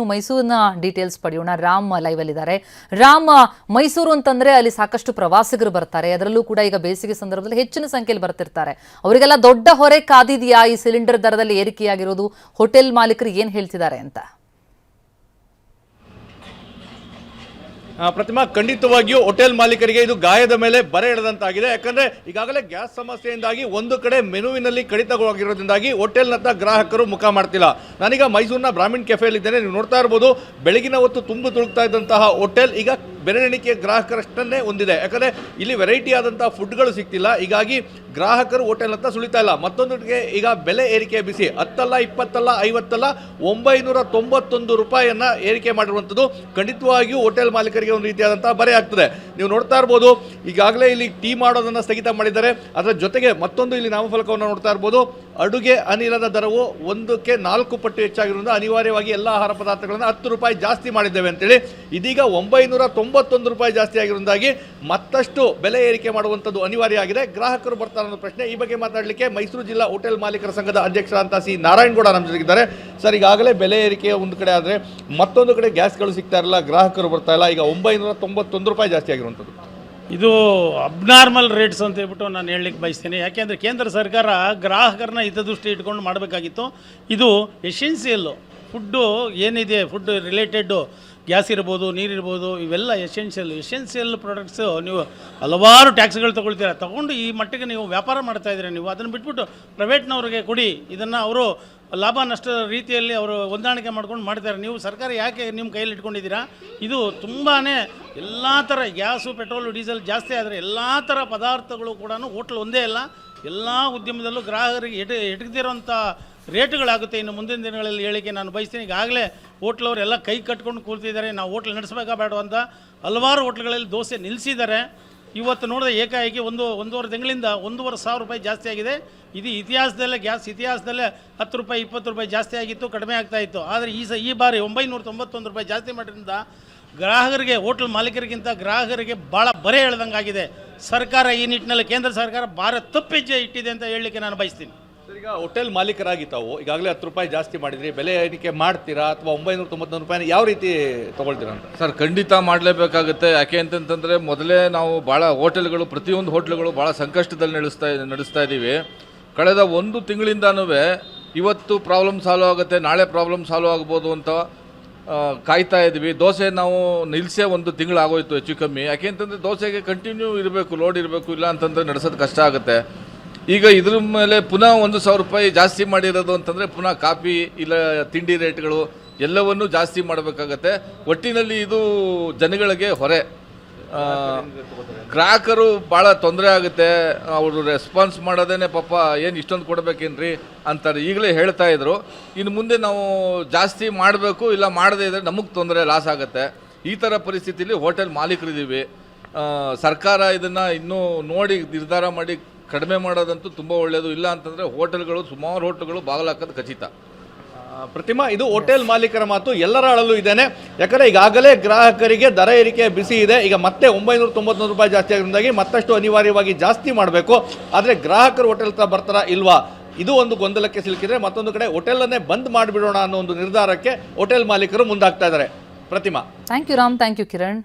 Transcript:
ಮೈಸೂರಿನ ಡೀಟೇಲ್ಸ್ ಪಡೆಯೋಣ. ರಾಮ್ ಲೈವ್ ಅಲ್ಲಿ ಇದ್ದಾರೆ. ರಾಮ್, ಮೈಸೂರು ಅಂತಂದ್ರೆ ಅಲ್ಲಿ ಸಾಕಷ್ಟು ಪ್ರವಾಸಿಗರು ಬರ್ತಾರೆ. ಅದರಲ್ಲೂ ಕೂಡ ಈಗ ಬೇಸಿಗೆ ಸಂದರ್ಭದಲ್ಲಿ ಹೆಚ್ಚಿನ ಸಂಖ್ಯೆಯಲ್ಲಿ ಬರ್ತಿರ್ತಾರೆ. ಅವರಿಗೆಲ್ಲ ದೊಡ್ಡ ಹೊರೆ ಕಾದಿದೆಯಾ ಈ ಸಿಲಿಂಡರ್ ದರದಲ್ಲಿ ಏರಿಕೆಯಾಗಿರೋದು? ಹೋಟೆಲ್ ಮಾಲೀಕರು ಏನ್ ಹೇಳ್ತಿದ್ದಾರೆ ಅಂತ? ಪ್ರತಿಮಾ, ಖಂಡಿತವಾಗಿಯೂ ಹೋಟೆಲ್ ಮಾಲೀಕರಿಗೆ ಇದು ಗಾಯದ ಮೇಲೆ ಬರೆ ಎಳೆದಂತಾಗಿದೆ. ಯಾಕಂದ್ರೆ ಈಗಾಗಲೇ ಗ್ಯಾಸ್ ಸಮಸ್ಯೆಯಿಂದಾಗಿ ಒಂದು ಕಡೆ ಮೆನುವಿನಲ್ಲಿ ಕಡಿತವಾಗಿರೋದ್ರಿಂದಾಗಿ ಹೋಟೆಲ್ನತ್ತ ಗ್ರಾಹಕರು ಮುಖ ಮಾಡ್ತಿಲ್ಲ. ನಾನೀಗ ಮೈಸೂರಿನ ಬ್ರಾಹ್ಮಿಣ್ ಕೆಫೆಯಲ್ಲಿದ್ದೇನೆ. ನೀವು ನೋಡ್ತಾ ಇರ್ಬೋದು, ಬೆಳಗಿನ ಹೊತ್ತು ತುಂಬ ತುಳುಕ್ತಾ ಇದ್ದಂತಹ ಹೋಟೆಲ್ ಈಗ ಬೆರಳೆಣಿಕೆ ಗ್ರಾಹಕರಷ್ಟನ್ನೇ ಹೊಂದಿದೆ. ಯಾಕಂದ್ರೆ ಇಲ್ಲಿ ವೆರೈಟಿ ಆದಂತಹ ಫುಡ್ಗಳು ಸಿಗ್ತಿಲ್ಲ. ಹೀಗಾಗಿ ಗ್ರಾಹಕರು ಹೋಟೆಲ್ನತ್ತ ಸುಳಿತಾ ಇಲ್ಲ. ಮತ್ತೊಂದಿಗೆ ಈಗ ಬೆಲೆ ಏರಿಕೆ ಬಿಸಿ 10 ಅಲ್ಲ 20 ಅಲ್ಲ 50 ಅಲ್ಲ 991 ರೂಪಾಯಿಯನ್ನ ಏರಿಕೆ ಮಾಡಿರುವಂಥದ್ದು ಖಂಡಿತವಾಗಿಯೂ ಹೋಟೆಲ್ ಮಾಲೀಕರಿಗೆ ಒಂದು ರೀತಿಯಾದಂತಹ ಬರೆ ಆಗ್ತದೆ. ನೀವು ನೋಡ್ತಾ ಇರ್ಬೋದು, ಈಗಾಗಲೇ ಇಲ್ಲಿ ಟೀ ಮಾಡೋದನ್ನ ಸ್ಥಗಿತ ಮಾಡಿದ್ದಾರೆ. ಅದರ ಜೊತೆಗೆ ಮತ್ತೊಂದು ಇಲ್ಲಿ ನಾಮಫಲಕವನ್ನು ನೋಡ್ತಾ ಇರ್ಬೋದು, ಅಡುಗೆ ಅನಿಲದ ದರವು 1ಕ್ಕೆ 4 ಪಟ್ಟು ಹೆಚ್ಚಾಗಿರೋದ್ರಿಂದ ಅನಿವಾರ್ಯವಾಗಿ ಎಲ್ಲ ಆಹಾರ ಪದಾರ್ಥಗಳನ್ನು 10 ರೂಪಾಯಿ ಜಾಸ್ತಿ ಮಾಡಿದ್ದೇವೆ ಅಂತೇಳಿ ಇದೀಗ 991 ರೂಪಾಯಿ ಜಾಸ್ತಿ ಆಗಿರೋದಾಗಿ ಮತ್ತಷ್ಟು ಬೆಲೆ ಏರಿಕೆ ಮಾಡುವಂಥದ್ದು ಅನಿವಾರ್ಯ ಆಗಿದೆ. ಗ್ರಾಹಕರು ಬರ್ತಾರೆ ಅನ್ನೋ ಪ್ರಶ್ನೆ. ಈ ಬಗ್ಗೆ ಮಾತಾಡಲಿಕ್ಕೆ ಮೈಸೂರು ಜಿಲ್ಲಾ ಹೋಟೆಲ್ ಮಾಲೀಕರ ಸಂಘದ ಅಧ್ಯಕ್ಷರಾದಂಥ ಸಿ ನಾರಾಯಣಗೌಡ ನಮ್ಮ ಜೊತೆಗಿದ್ದಾರೆ. ಸರ್, ಈಗಾಗಲೇ ಬೆಲೆ ಏರಿಕೆ ಒಂದು ಕಡೆ ಆದರೆ ಮತ್ತೊಂದು ಕಡೆ ಗ್ಯಾಸ್ಗಳು ಸಿಗ್ತಾ ಇರಲ್ಲ, ಗ್ರಾಹಕರು ಬರ್ತಾ ಇಲ್ಲ. ಈಗ 991 ರೂಪಾಯಿ ಜಾಸ್ತಿ ಆಗಿರುವಂಥದ್ದು ಇದು ಅಬ್ನಾರ್ಮಲ್ ರೇಟ್ಸ್ ಅಂತ ಹೇಳ್ಬಿಟ್ಟು ನಾನು ಹೇಳಲಿಕ್ಕೆ ಬಯಸ್ತೀನಿ. ಯಾಕೆಂದರೆ ಕೇಂದ್ರ ಸರ್ಕಾರ ಗ್ರಾಹಕರನ್ನ ಹಿತದೃಷ್ಟಿ ಇಟ್ಕೊಂಡು ಮಾಡಬೇಕಾಗಿತ್ತು. ಇದು ಎಸೆನ್ಸಿಯಲ್ಲು ಫುಡ್ಡು ಏನಿದೆ, ಫುಡ್ ರಿಲೇಟೆಡ್ಡು ಗ್ಯಾಸ್ ಇರ್ಬೋದು, ನೀರಿರ್ಬೋದು, ಇವೆಲ್ಲ ಎಸೆನ್ಷಿಯಲ್ ಪ್ರಾಡಕ್ಟ್ಸು ನೀವು ಹಲವಾರು ಟ್ಯಾಕ್ಸ್ಗಳು ತೊಗೊಳ್ಡು ಈ ಮಟ್ಟಿಗೆ ನೀವು ವ್ಯಾಪಾರ ಮಾಡ್ತಾಯಿದ್ದೀರಿ. ನೀವು ಅದನ್ನು ಬಿಟ್ಬಿಟ್ಟು ಪ್ರೈವೇಟ್ನವ್ರಿಗೆ ಕೊಡಿ, ಇದನ್ನು ಅವರು ಲಾಭ ನಷ್ಟ ರೀತಿಯಲ್ಲಿ ಅವರು ಹೊಂದಾಣಿಕೆ ಮಾಡ್ಕೊಂಡು ಮಾಡ್ತಾರೆ. ನೀವು ಸರ್ಕಾರ ಯಾಕೆ ನಿಮ್ಮ ಕೈಯಲ್ಲಿ ಇಟ್ಕೊಂಡಿದ್ದೀರಾ? ಇದು ತುಂಬಾ ಎಲ್ಲ ಥರ ಗ್ಯಾಸು, ಪೆಟ್ರೋಲು, ಡೀಸೆಲ್ ಜಾಸ್ತಿ ಆದರೆ ಎಲ್ಲ ಥರ ಪದಾರ್ಥಗಳು ಕೂಡ ಹೋಟ್ಲ್ ಒಂದೇ ಅಲ್ಲ, ಎಲ್ಲ ಉದ್ಯಮದಲ್ಲೂ ಗ್ರಾಹಕರಿಗೆ ಎಟಕದಿರೋಂಥ ರೇಟುಗಳಾಗುತ್ತೆ. ಇನ್ನು ಮುಂದಿನ ದಿನಗಳಲ್ಲಿ ಹೇಳಿಕೆ ನಾನು ಬಯಸ್ತೀನಿ. ಈಗಾಗಲೇ ಹೋಟ್ಲವ್ರು ಎಲ್ಲ ಕೈ ಕಟ್ಕೊಂಡು ಕೂರ್ತಿದ್ದಾರೆ. ನಾವು ಹೋಟ್ಲ್ ನಡೆಸಬೇಕಾ ಬೇಡ ಅಂತ ಹಲವಾರು ಹೋಟ್ಲ್ಗಳಲ್ಲಿ ದೋಸೆ ನಿಲ್ಲಿಸಿದ್ದಾರೆ. ಇವತ್ತು ನೋಡಿದ್ರೆ ಏಕಾಏಕಿ ಒಂದೂವರೆ ತಿಂಗಳಿಂದ 1,500 ರೂಪಾಯಿ ಜಾಸ್ತಿ ಆಗಿದೆ. ಇದು ಇತಿಹಾಸದಲ್ಲೇ ಗ್ಯಾಸ್ ಇತಿಹಾಸದಲ್ಲೇ 10 ರೂಪಾಯಿ 20 ರೂಪಾಯಿ ಜಾಸ್ತಿ ಆಗಿತ್ತು, ಕಡಿಮೆ ಆಗ್ತಾಯಿತ್ತು. ಆದರೆ ಈ ಬಾರಿ 991 ರೂಪಾಯಿ ಜಾಸ್ತಿ ಮಾಡೋದ್ರಿಂದ ಗ್ರಾಹಕರಿಗೆ, ಹೋಟ್ಲ್ ಮಾಲೀಕರಿಗಿಂತ ಗ್ರಾಹಕರಿಗೆ ಭಾಳ ಬರೆ ಎಳೆದಂಗಾಗಿದೆ. ಸರ್ಕಾರ ಈ ನಿಟ್ಟಿನಲ್ಲಿ, ಕೇಂದ್ರ ಸರ್ಕಾರ ಭಾಳ ತಪ್ಪೆಜ್ಜೆ ಇಟ್ಟಿದೆ ಅಂತ ಹೇಳಲಿಕ್ಕೆ ನಾನು ಬಯಸ್ತೀನಿ. ಈಗ ಹೋಟೆಲ್ ಮಾಲೀಕರಾಗಿ ತಾವು ಈಗಾಗಲೇ 10 ರೂಪಾಯಿ ಜಾಸ್ತಿ ಮಾಡಿದ್ರಿ, ಬೆಲೆ ಏರಿಕೆ ಮಾಡ್ತೀರಾ ಅಥವಾ 991 ರೂಪಾಯಿನ ಯಾವ ರೀತಿ ತೊಗೊಳ್ತೀರಾ ಅಂತ? ಸರ್, ಖಂಡಿತ ಮಾಡಲೇಬೇಕಾಗುತ್ತೆ. ಯಾಕೆ ಅಂತಂತಂದರೆ ಮೊದಲೇ ನಾವು ಭಾಳ ಹೋಟೆಲ್ಗಳು, ಪ್ರತಿಯೊಂದು ಹೋಟ್ಲುಗಳು ಭಾಳ ಸಂಕಷ್ಟದಲ್ಲಿ ನಡೆಸ್ತಾ ಇದ್ದೀವಿ. ಕಳೆದ 1 ತಿಂಗಳಿಂದನೂ ಇವತ್ತು ಪ್ರಾಬ್ಲಮ್ ಸಾಲ್ವ್ ಆಗುತ್ತೆ, ನಾಳೆ ಪ್ರಾಬ್ಲಮ್ ಸಾಲ್ವ್ ಆಗ್ಬೋದು ಅಂತ ಕಾಯ್ತಾ ಇದ್ವಿ. ದೋಸೆ ನಾವು ನಿಲ್ಲಿಸೇ 1 ತಿಂಗಳು ಆಗೋಯ್ತು ಹೆಚ್ಚು ಕಮ್ಮಿ. ಯಾಕೆ ಅಂತಂದರೆ ದೋಸೆಗೆ ಕಂಟಿನ್ಯೂ ಇರಬೇಕು, ಲೋಡ್ ಇರಬೇಕು, ಇಲ್ಲ ಅಂತಂದರೆ ನಡೆಸೋದು ಕಷ್ಟ ಆಗುತ್ತೆ. ಈಗ ಇದ್ರ ಮೇಲೆ ಪುನಃ 1,000 ರೂಪಾಯಿ ಜಾಸ್ತಿ ಮಾಡಿರೋದು ಅಂತಂದರೆ ಪುನಃ ಕಾಫಿ ಇಲ್ಲ ತಿಂಡಿ ರೇಟ್ಗಳು ಎಲ್ಲವನ್ನೂ ಜಾಸ್ತಿ ಮಾಡಬೇಕಾಗತ್ತೆ. ಒಟ್ಟಿನಲ್ಲಿ ಇದು ಜನಗಳಿಗೆ ಹೊರೆ. ಗ್ರಾಹಕರು ಭಾಳ ತೊಂದರೆ ಆಗುತ್ತೆ. ಅವರು ರೆಸ್ಪಾನ್ಸ್ ಮಾಡೋದೇ ಪಾಪ ಏನು ಇಷ್ಟೊಂದು ಕೊಡಬೇಕೇನ್ರಿ ಅಂತಾರೆ. ಈಗಲೇ ಹೇಳ್ತಾ ಇದ್ರು, ಇನ್ನು ಮುಂದೆ ನಾವು ಜಾಸ್ತಿ ಮಾಡಬೇಕು, ಇಲ್ಲ ಮಾಡದೇ ಇದ್ದರೆ ನಮಗೆ ತೊಂದರೆ, ಲಾಸ್ ಆಗುತ್ತೆ. ಈ ಥರ ಪರಿಸ್ಥಿತಿಯಲ್ಲಿ ಹೋಟೆಲ್ ಮಾಲೀಕರಿದ್ದೀವಿ. ಸರ್ಕಾರ ಇದನ್ನು ಇನ್ನೂ ನೋಡಿ ನಿರ್ಧಾರ ಮಾಡಿ ಕಡಿಮೆ ಮಾಡೋದಂತೂ ತುಂಬ ಒಳ್ಳೆಯದು. ಇಲ್ಲ ಅಂತಂದರೆ ಹೋಟೆಲ್ಗಳು, ಸುಮಾರು ಹೋಟೆಲ್ಗಳು ಬಾಗಿಲಾಕೋದು ಖಚಿತ. ಪ್ರತಿಮಾ, ಇದು ಹೋಟೆಲ್ ಮಾಲೀಕರ ಮಾತು ಎಲ್ಲರ ಅಳಲು ಇದ್ದೇನೆ. ಯಾಕಂದರೆ ಈಗಾಗಲೇ ಗ್ರಾಹಕರಿಗೆ ದರ ಏರಿಕೆ ಬಿಸಿ ಇದೆ. ಈಗ ಮತ್ತೆ 991 ರೂಪಾಯಿ ಜಾಸ್ತಿ ಆಗಿರೋದಾಗಿ ಮತ್ತಷ್ಟು ಅನಿವಾರ್ಯವಾಗಿ ಜಾಸ್ತಿ ಮಾಡಬೇಕು. ಆದರೆ ಗ್ರಾಹಕರು ಹೋಟೆಲ್ ಹತ್ರ ಬರ್ತಾರಾ ಇಲ್ವಾ, ಇದು ಒಂದು ಗೊಂದಲಕ್ಕೆ ಸಿಲುಕಿದ್ರೆ, ಮತ್ತೊಂದು ಕಡೆ ಹೋಟೆಲನ್ನೇ ಬಂದ್ ಮಾಡಿಬಿಡೋಣ ಅನ್ನೋ ಒಂದು ನಿರ್ಧಾರಕ್ಕೆ ಹೋಟೆಲ್ ಮಾಲೀಕರು ಮುಂದಾಗ್ತಾ ಇದ್ದಾರೆ. Pratima, thank you Ram, thank you Kiran.